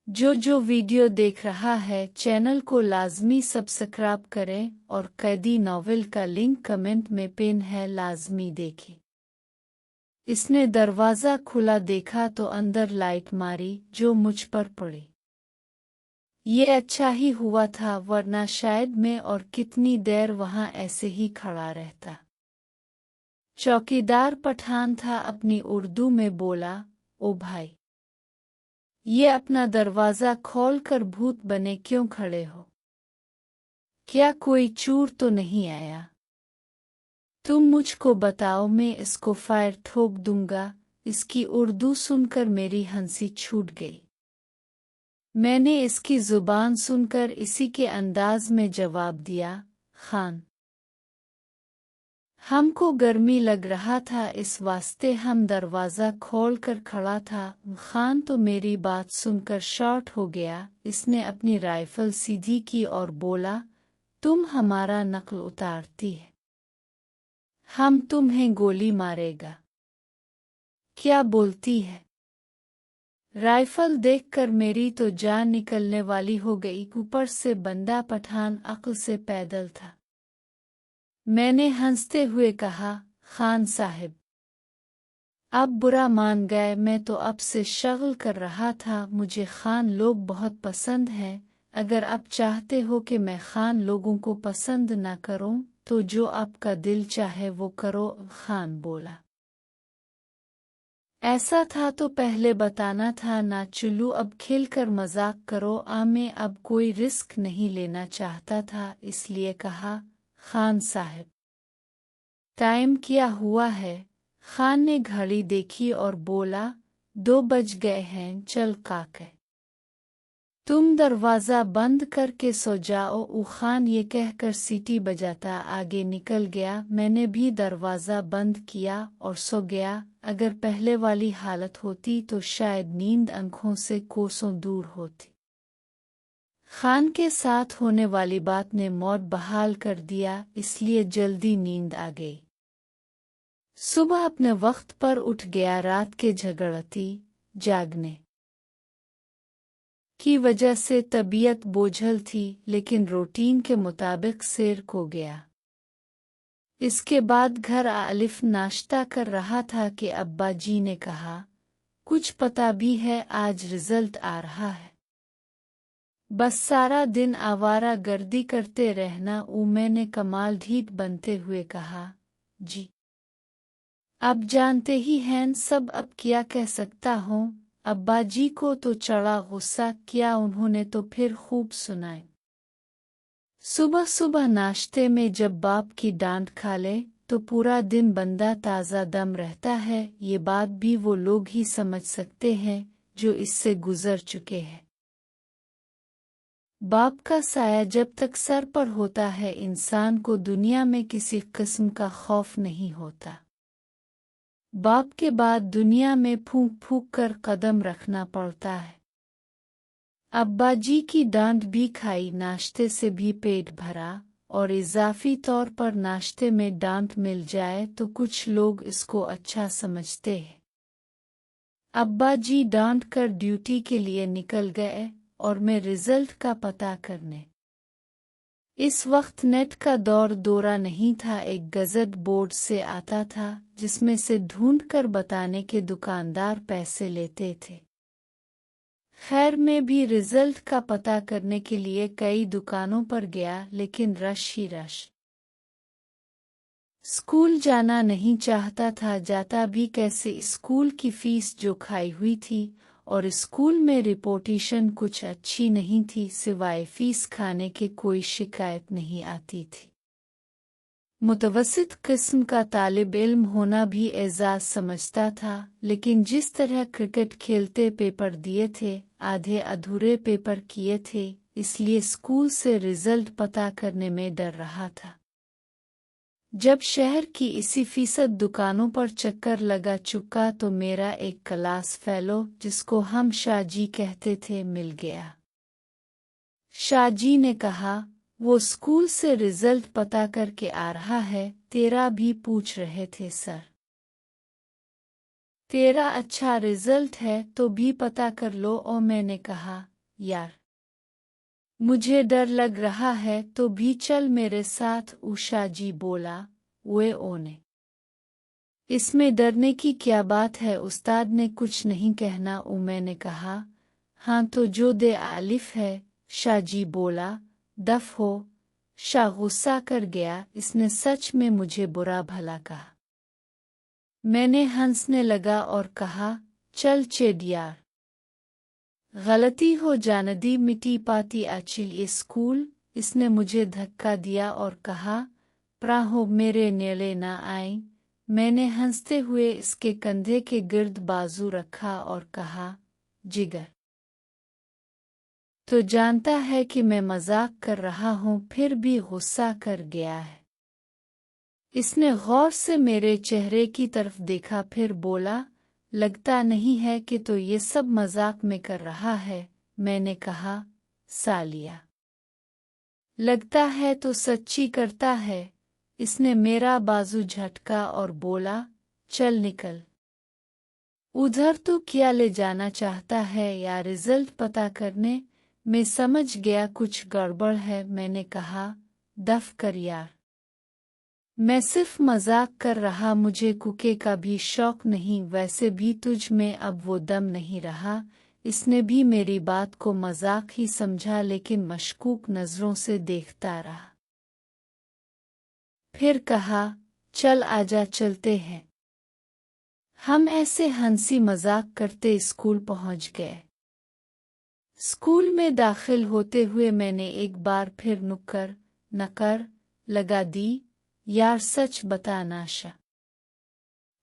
जो वीडियो देख रहा है चैनल को लाजमी सब्सक्राइब करें और कैदी नॉवेल का लिंक कमेंट में पिन है, लाजमी देखें। इसने दरवाज़ा खुला देखा तो अंदर लाइट मारी जो मुझ पर पड़ी। ये अच्छा ही हुआ था, वरना शायद मैं और कितनी देर वहाँ ऐसे ही खड़ा रहता। चौकीदार पठान था, अपनी उर्दू में बोला, ओ भाई, ये अपना दरवाज़ा खोल कर भूत बने क्यों खड़े हो? क्या कोई चोर तो नहीं आया? तुम मुझको बताओ, मैं इसको फायर ठोक दूंगा। इसकी उर्दू सुनकर मेरी हंसी छूट गई। मैंने इसकी जुबान सुनकर इसी के अंदाज में जवाब दिया, खान, हमको गर्मी लग रहा था, इस वास्ते हम दरवाज़ा खोल कर खड़ा था। खान तो मेरी बात सुनकर शॉर्ट हो गया। इसने अपनी राइफल सीधी की और बोला, तुम हमारा नक्ल उतारती है, हम तुम्हें गोली मारेगा। क्या बोलती है? राइफल देखकर मेरी तो जान निकलने वाली हो गई। ऊपर से बंदा पठान अक्ल से पैदल था। मैंने हंसते हुए कहा, खान साहब, आप बुरा मान गए, मैं तो अब से शगल कर रहा था। मुझे खान लोग बहुत पसंद हैं। अगर आप चाहते हो कि मैं खान लोगों को पसंद ना करूं, तो जो आपका दिल चाहे वो करो। खान बोला, ऐसा था तो पहले बताना था ना। चुलू अब खिलकर मजाक करो। मैं अब कोई रिस्क नहीं लेना चाहता था, इसलिए कहा, खान साहब, टाइम क्या हुआ है? खान ने घड़ी देखी और बोला, 2 बज गए हैं, चल काके, तुम दरवाज़ा बंद करके सो जाओ। खान ये कहकर सीटी बजाता आगे निकल गया। मैंने भी दरवाज़ा बंद किया और सो गया। अगर पहले वाली हालत होती तो शायद नींद आंखों से कोसों दूर होती। खान के साथ होने वाली बात ने मौत बहाल कर दिया, इसलिए जल्दी नींद आ गई। सुबह अपने वक्त पर उठ गया। रात के झगड़ती जागने की वजह से तबीयत बोझल थी, लेकिन रूटीन के मुताबिक सैर को गया। इसके बाद घर आलिफ नाश्ता कर रहा था कि अब्बा जी ने कहा, कुछ पता भी है आज रिजल्ट आ रहा है? बस सारा दिन आवारा गर्दी करते रहना। मैंने कमाल ढीठ बनते हुए कहा, जी, अब जानते ही हैं सब, अब क्या कह सकता हूँ। अब्बा जी को तो चढ़ा गुस्सा, किया उन्होंने तो फिर खूब सुनाए। सुबह सुबह नाश्ते में जब बाप की डांट खा ले तो पूरा दिन बंदा ताज़ा दम रहता है। ये बात भी वो लोग ही समझ सकते हैं जो इससे गुजर चुके हैं। बाप का साया जब तक सर पर होता है, इंसान को दुनिया में किसी किस्म का खौफ नहीं होता। बाप के बाद दुनिया में फूंक फूंक कर कदम रखना पड़ता है। अब्बा जी की डांट भी खाई, नाश्ते से भी पेट भरा, और इजाफी तौर पर नाश्ते में डांट मिल जाए तो कुछ लोग इसको अच्छा समझते हैं। अब्बा जी डांट कर ड्यूटी के लिए निकल गए और मैं रिजल्ट का पता करने। इस वक्त नेट का दौरा नहीं था। एक गजट बोर्ड से आता था जिसमें से ढूंढ कर बताने के दुकानदार पैसे लेते थे। खैर, मैं भी रिजल्ट का पता करने के लिए कई दुकानों पर गया, लेकिन रश ही रश। स्कूल जाना नहीं चाहता था, जाता भी कैसे? स्कूल की फीस जो खाई हुई थी, और स्कूल में रिपोर्टेशन कुछ अच्छी नहीं थी। सिवाय फीस खाने के कोई शिकायत नहीं आती थी। मुतवस्सित किस्म का तालिब इल्म होना भी एजाज समझता था, लेकिन जिस तरह क्रिकेट खेलते पेपर दिए थे, आधे अधूरे पेपर किए थे, इसलिए स्कूल से रिजल्ट पता करने में डर रहा था। जब शहर की इसी फीसद दुकानों पर चक्कर लगा चुका तो मेरा एक क्लास फेलो, जिसको हम शाहजी कहते थे, मिल गया। शाहजी ने कहा, वो स्कूल से रिजल्ट पता करके आ रहा है, तेरा भी पूछ रहे थे सर। तेरा अच्छा रिजल्ट है तो भी पता कर लो। और मैंने कहा, यार, मुझे डर लग रहा है तो भी चल मेरे साथ, उषा जी बोला। वे ओने, इसमें डरने की क्या बात है, उस्ताद ने कुछ नहीं कहना। मैंने कहा, हाँ तो जो दे आलिफ है। शाह जी बोला, दफ हो। शाह गुस्सा कर गया, इसने सच में मुझे बुरा भला कहा। मैंने हंसने लगा और कहा, चल चेड यार, गलती हो जानदी मिट्टी पाती आचिल ये स्कूल। इसने मुझे धक्का दिया और कहा, प्राहो मेरे नेड़े ना आई। मैंने हंसते हुए इसके कंधे के गिर्द बाजू रखा और कहा, जिगर, तो जानता है कि मैं मजाक कर रहा हूँ, फिर भी गुस्सा कर गया है। इसने गौर से मेरे चेहरे की तरफ देखा, फिर बोला, लगता नहीं है कि तो ये सब मजाक में कर रहा है। मैंने कहा, सालिया, लगता है तो सच्ची करता है। इसने मेरा बाजू झटका और बोला, चल निकल। उधर तू क्या ले जाना चाहता है या रिजल्ट पता करने? मैं समझ गया कुछ गड़बड़ है। मैंने कहा, दफ कर यार, मैं सिर्फ मजाक कर रहा, मुझे कुके का भी शौक नहीं, वैसे भी तुझ में अब वो दम नहीं रहा। इसने भी मेरी बात को मजाक ही समझा, लेकिन मशकूक नजरों से देखता रहा। फिर कहा, चल आजा चलते हैं। हम ऐसे हंसी मजाक करते स्कूल पहुंच गए। स्कूल में दाखिल होते हुए मैंने एक बार फिर नुक्कर नकर लगा दी, यार सच बता नाशा,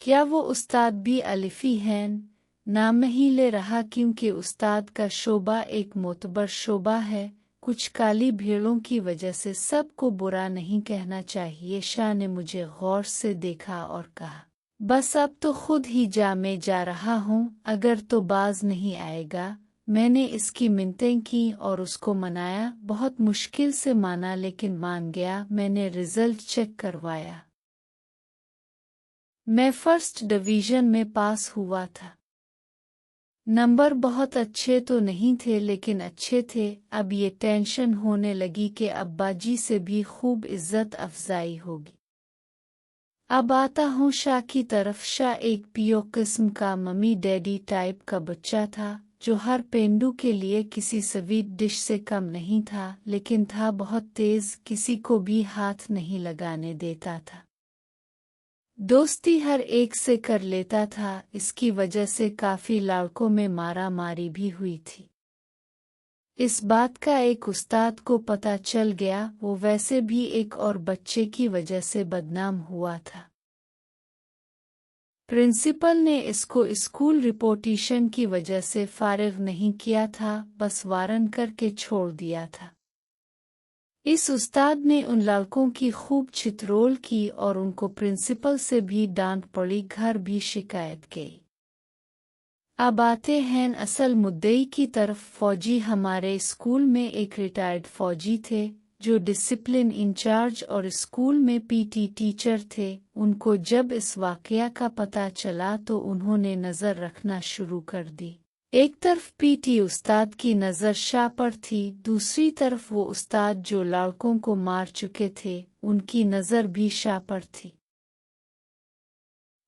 क्या वो उस्ताद भी अलिफी हैं? नाम नहीं ले रहा क्योंकि उस्ताद का शोबा एक मोतबर शोबा है। कुछ काली भीड़ों की वजह से सबको बुरा नहीं कहना चाहिए। शाह ने मुझे गौर से देखा और कहा, बस अब तो खुद ही मैं जा रहा हूँ, अगर तो बाज नहीं आएगा। मैंने इसकी मिन्नतें की और उसको मनाया, बहुत मुश्किल से माना लेकिन मान गया। मैंने रिजल्ट चेक करवाया, मैं फर्स्ट डिवीजन में पास हुआ था। नंबर बहुत अच्छे तो नहीं थे लेकिन अच्छे थे। अब ये टेंशन होने लगी कि अब्बाजी से भी खूब इज्जत अफजाई होगी। अब आता हूँ शाह की तरफ। शाह एक पियो किस्म का मम्मी डैडी टाइप का बच्चा था, जो हर पेंडू के लिए किसी स्वीट डिश से कम नहीं था, लेकिन था बहुत तेज, किसी को भी हाथ नहीं लगाने देता था। दोस्ती हर एक से कर लेता था, इसकी वजह से काफी लड़कों में मारा मारी भी हुई थी। इस बात का एक उस्ताद को पता चल गया, वो वैसे भी एक और बच्चे की वजह से बदनाम हुआ था। प्रिंसिपल ने इसको स्कूल रिपोर्टेशन की वजह से फारिग नहीं किया था, बस वारन करके छोड़ दिया था। इस उस्ताद ने उन लड़कों की खूब छितरोल की और उनको प्रिंसिपल से भी डांट पड़ी, घर भी शिकायत की। अब आते हैं असल मुद्दे की तरफ। फौजी हमारे स्कूल में एक रिटायर्ड फौजी थे, जो डिसिप्लिन इंचार्ज और स्कूल में पीटी टीचर थे। उनको जब इस वाकया का पता चला तो उन्होंने नज़र रखना शुरू कर दी। एक तरफ पीटी उस्ताद की नज़र शाह पर थी, दूसरी तरफ वो उस्ताद जो लड़कों को मार चुके थे, उनकी नज़र भी शाह पर थी।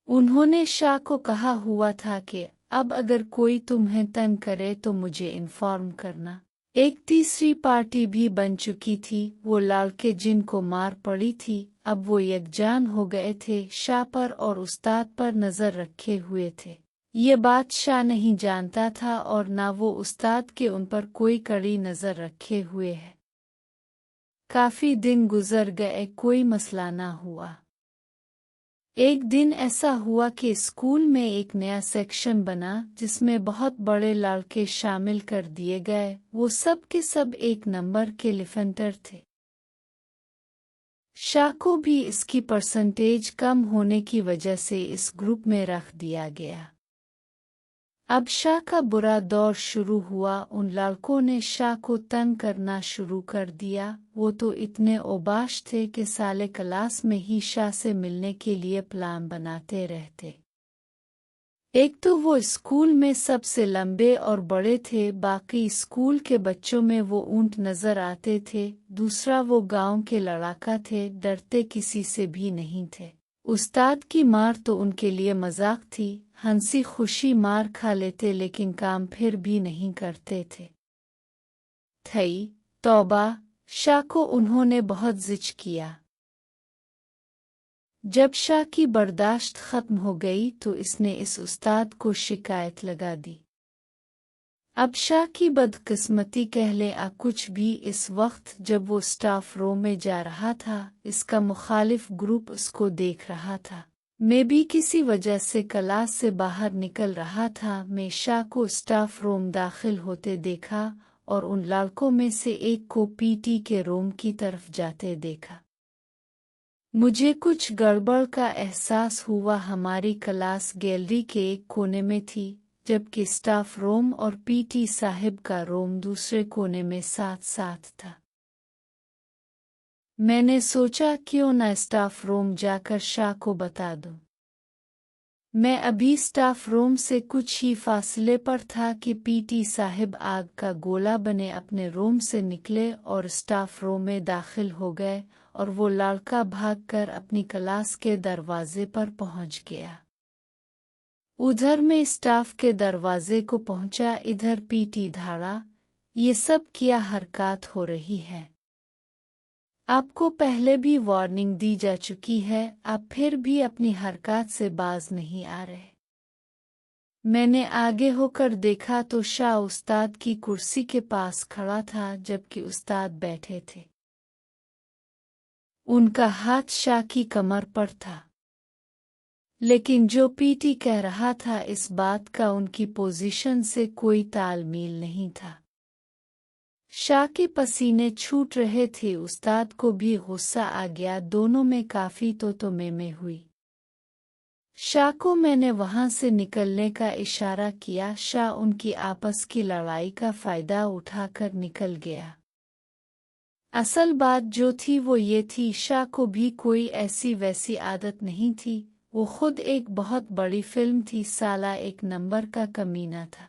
उन्होंने शाह को कहा हुआ था कि अब अगर कोई तुम्हें तंग करे तो मुझे इन्फॉर्म करना। एक तीसरी पार्टी भी बन चुकी थी, वो लड़के जिनको मार पड़ी थी, अब वो यकजान हो गए थे, शाह पर और उस्ताद पर नज़र रखे हुए थे। ये बात शाह नहीं जानता था और ना वो उस्ताद के उन पर कोई कड़ी नज़र रखे हुए है। काफी दिन गुजर गए, कोई मसला ना हुआ। एक दिन ऐसा हुआ कि स्कूल में एक नया सेक्शन बना जिसमें बहुत बड़े लड़के शामिल कर दिए गए। वो सब के सब एक नंबर के लिफेंटर थे। शाह को भी इसकी परसेंटेज कम होने की वजह से इस ग्रुप में रख दिया गया। अब शाह का बुरा दौर शुरू हुआ। उन लड़कों ने शाह को तंग करना शुरू कर दिया। वो तो इतने ओबाश थे कि साले क्लास में ही शाह से मिलने के लिए प्लान बनाते रहते। एक तो वो स्कूल में सबसे लंबे और बड़े थे, बाकी स्कूल के बच्चों में वो ऊंट नजर आते थे। दूसरा वो गांव के लड़ाका थे, डरते किसी से भी नहीं थे। उस्ताद की मार तो उनके लिए मजाक थी, हंसी खुशी मार खा लेते, लेकिन काम फिर भी नहीं करते थे। थई तौबा, शाह को उन्होंने बहुत जिद किया। जब शाह की बर्दाश्त खत्म हो गई तो इसने इस उस्ताद को शिकायत लगा दी। अब शाह की बदकिस्मती कह ले आ कुछ भी, इस वक्त जब वो स्टाफ रूम में जा रहा था, इसका मुखालिफ ग्रुप उसको देख रहा था। मैं भी किसी वजह से क्लास से बाहर निकल रहा था। मैं शाह को स्टाफ रूम दाखिल होते देखा और उन लड़कों में से एक को पीटी के रूम की तरफ जाते देखा। मुझे कुछ गड़बड़ का एहसास हुआ। हमारी क्लास गैलरी के एक कोने में थी, जबकि स्टाफ रूम और पीटी साहिब का रूम दूसरे कोने में साथ साथ था। मैंने सोचा क्यों न स्टाफ रूम जाकर शाह को बता दूं। मैं अभी स्टाफ रूम से कुछ ही फासले पर था कि पीटी साहिब आग का गोला बने अपने रूम से निकले और स्टाफ रूम में दाखिल हो गए, और वो लड़का भागकर अपनी क्लास के दरवाजे पर पहुंच गया। उधर मैं स्टाफ के दरवाजे को पहुंचा, इधर पीटी धाड़ा, ये सब क्या हरकत हो रही है? आपको पहले भी वार्निंग दी जा चुकी है, आप फिर भी अपनी हरकत से बाज नहीं आ रहे। मैंने आगे होकर देखा तो शाह उस्ताद की कुर्सी के पास खड़ा था, जबकि उस्ताद बैठे थे। उनका हाथ शाह की कमर पर था, लेकिन जो पीटी कह रहा था इस बात का उनकी पोजीशन से कोई तालमेल नहीं था। शाह के पसीने छूट रहे थे, उस्ताद को भी गुस्सा आ गया। दोनों में काफी तो में हुई। शाह को मैंने वहां से निकलने का इशारा किया। शाह उनकी आपस की लड़ाई का फायदा उठाकर निकल गया। असल बात जो थी वो ये थी, शाह को भी कोई ऐसी वैसी आदत नहीं थी। वो खुद एक बहुत बड़ी फिल्म थी, साला एक नंबर का कमीना था।